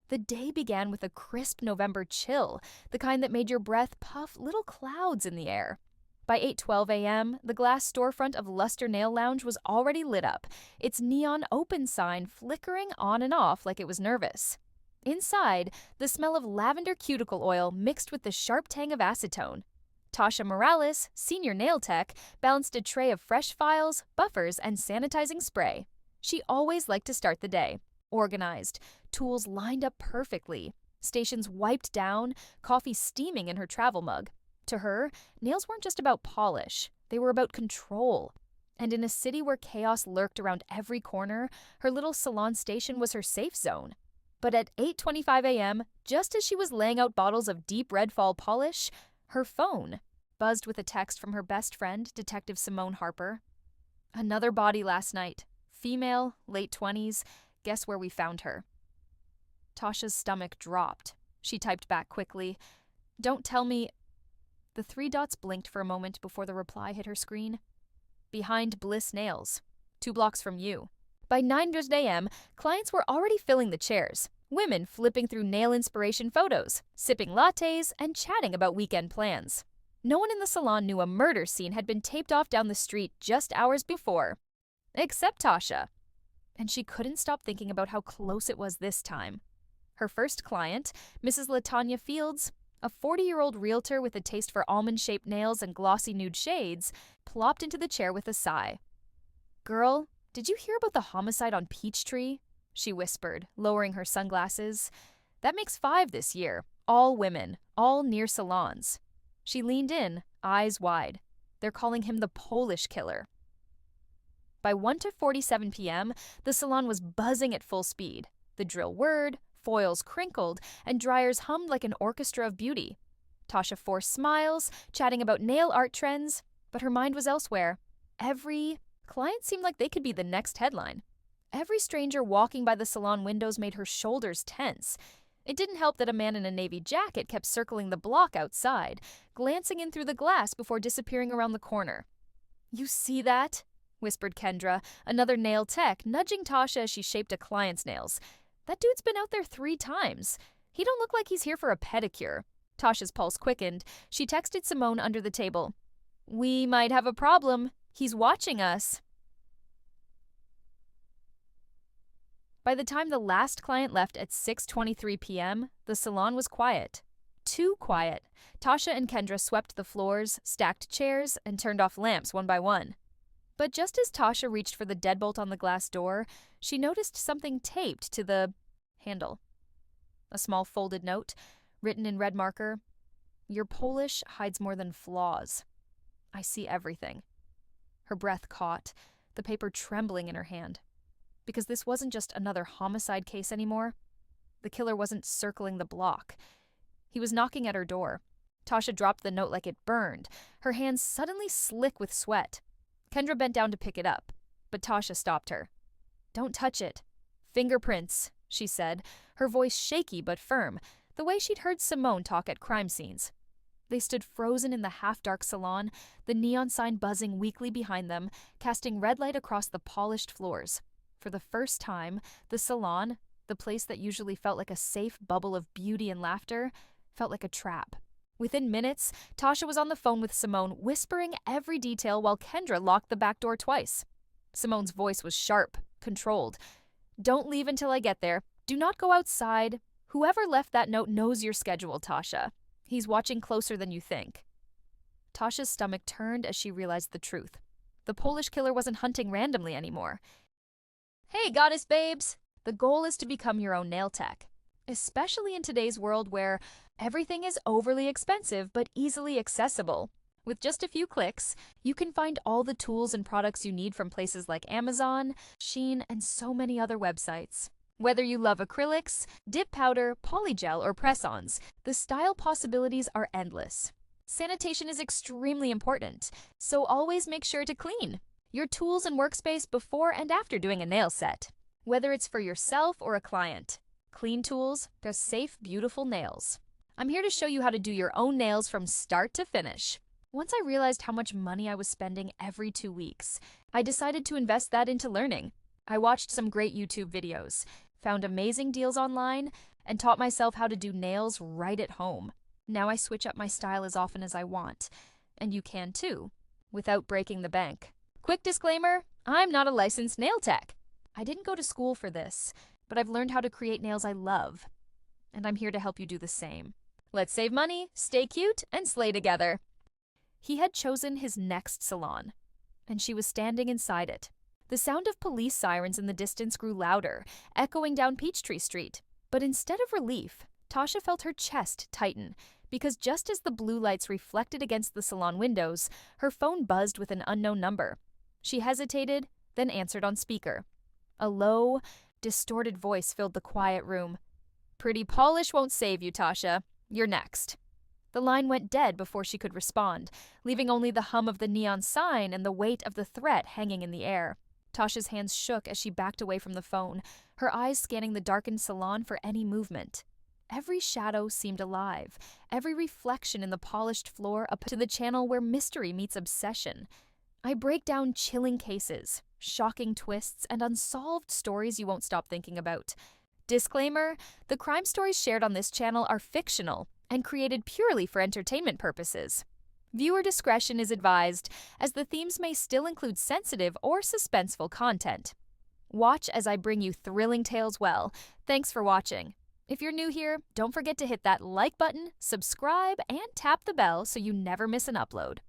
The day began with a crisp November chill, the kind that made your breath puff little clouds in the air. By 8:12 a.m., the glass storefront of Luster Nail Lounge was already lit up, its neon open sign flickering on and off like it was nervous. Inside, the smell of lavender cuticle oil mixed with the sharp tang of acetone. Tasha Morales, senior nail tech, balanced a tray of fresh files, buffers, and sanitizing spray. She always liked to start the day organized, tools lined up perfectly, stations wiped down, coffee steaming in her travel mug. To her, nails weren't just about polish, they were about control. And in a city where chaos lurked around every corner, her little salon station was her safe zone. But at 8:25 a.m., just as she was laying out bottles of deep red fall polish, her phone buzzed with a text from her best friend, Detective Simone Harper. Another body last night. Female, late 20s. Guess where we found her? Tasha's stomach dropped. She typed back quickly, "Don't tell me..." The three dots blinked for a moment before the reply hit her screen. "Behind Bliss Nails, 2 blocks from you." By 9:00 a.m., clients were already filling the chairs, women flipping through nail inspiration photos, sipping lattes, and chatting about weekend plans. No one in the salon knew a murder scene had been taped off down the street just hours before. Except Tasha. And she couldn't stop thinking about how close it was this time. Her first client, Mrs. LaTanya Fields, a 40-year-old realtor with a taste for almond-shaped nails and glossy nude shades, plopped into the chair with a sigh. "Girl, did you hear about the homicide on Peachtree?" she whispered, lowering her sunglasses. "That makes 5 this year, all women, all near salons." She leaned in, eyes wide. "They're calling him the Polish killer." By 1:47 p.m., the salon was buzzing at full speed. The drill whirred, foils crinkled, and dryers hummed like an orchestra of beauty. Tasha forced smiles, chatting about nail art trends, but her mind was elsewhere. Every client seemed like they could be the next headline. Every stranger walking by the salon windows made her shoulders tense. It didn't help that a man in a navy jacket kept circling the block outside, glancing in through the glass before disappearing around the corner. "You see that?" whispered Kendra, another nail tech, nudging Tasha as she shaped a client's nails. "That dude's been out there 3 times. He don't look like he's here for a pedicure." Tasha's pulse quickened. She texted Simone under the table. "We might have a problem. He's watching us." By the time the last client left at 6:23 p.m., the salon was quiet. Too quiet. Tasha and Kendra swept the floors, stacked chairs, and turned off lamps one by one. But just as Tasha reached for the deadbolt on the glass door, she noticed something taped to the handle. A small folded note, written in red marker. "Your Polish hides more than flaws. I see everything." Her breath caught, the paper trembling in her hand. Because this wasn't just another homicide case anymore. The killer wasn't circling the block. He was knocking at her door. Tasha dropped the note like it burned, her hands suddenly slick with sweat. Kendra bent down to pick it up, but Tasha stopped her. "Don't touch it. Fingerprints," she said, her voice shaky but firm, the way she'd heard Simone talk at crime scenes. They stood frozen in the half-dark salon, the neon sign buzzing weakly behind them, casting red light across the polished floors. For the first time, the salon, the place that usually felt like a safe bubble of beauty and laughter, felt like a trap. Within minutes, Tasha was on the phone with Simone, whispering every detail while Kendra locked the back door twice. Simone's voice was sharp, controlled. "Don't leave until I get there. Do not go outside. Whoever left that note knows your schedule, Tasha. He's watching closer than you think." Tasha's stomach turned as she realized the truth. The Polish killer wasn't hunting randomly anymore. Hey, goddess babes! The goal is to become your own nail tech. Especially in today's world where everything is overly expensive but easily accessible. With just a few clicks, you can find all the tools and products you need from places like Amazon, Shein, and so many other websites. Whether you love acrylics, dip powder, polygel, or press-ons, the style possibilities are endless. Sanitation is extremely important, so always make sure to clean your tools and workspace before and after doing a nail set. Whether it's for yourself or a client, clean tools, to safe, beautiful nails. I'm here to show you how to do your own nails from start to finish. Once I realized how much money I was spending every 2 weeks, I decided to invest that into learning. I watched some great YouTube videos, found amazing deals online, and taught myself how to do nails right at home. Now I switch up my style as often as I want. And you can too, without breaking the bank. Quick disclaimer, I'm not a licensed nail tech. I didn't go to school for this, but I've learned how to create nails I love. And I'm here to help you do the same. Let's save money, stay cute, and slay together. He had chosen his next salon, and she was standing inside it. The sound of police sirens in the distance grew louder, echoing down Peachtree Street. But instead of relief, Tasha felt her chest tighten, because just as the blue lights reflected against the salon windows, her phone buzzed with an unknown number. She hesitated, then answered on speaker. A low, distorted voice filled the quiet room. "Pretty polish won't save you, Tasha. You're next." The line went dead before she could respond, leaving only the hum of the neon sign and the weight of the threat hanging in the air. Tasha's hands shook as she backed away from the phone, her eyes scanning the darkened salon for any movement. Every shadow seemed alive, every reflection in the polished floor up to the channel where mystery meets obsession. I break down chilling cases, shocking twists, and unsolved stories you won't stop thinking about. Disclaimer, the crime stories shared on this channel are fictional and created purely for entertainment purposes. Viewer discretion is advised, as the themes may still include sensitive or suspenseful content. Watch as I bring you thrilling tales well. Thanks for watching. If you're new here, don't forget to hit that like button, subscribe, and tap the bell so you never miss an upload.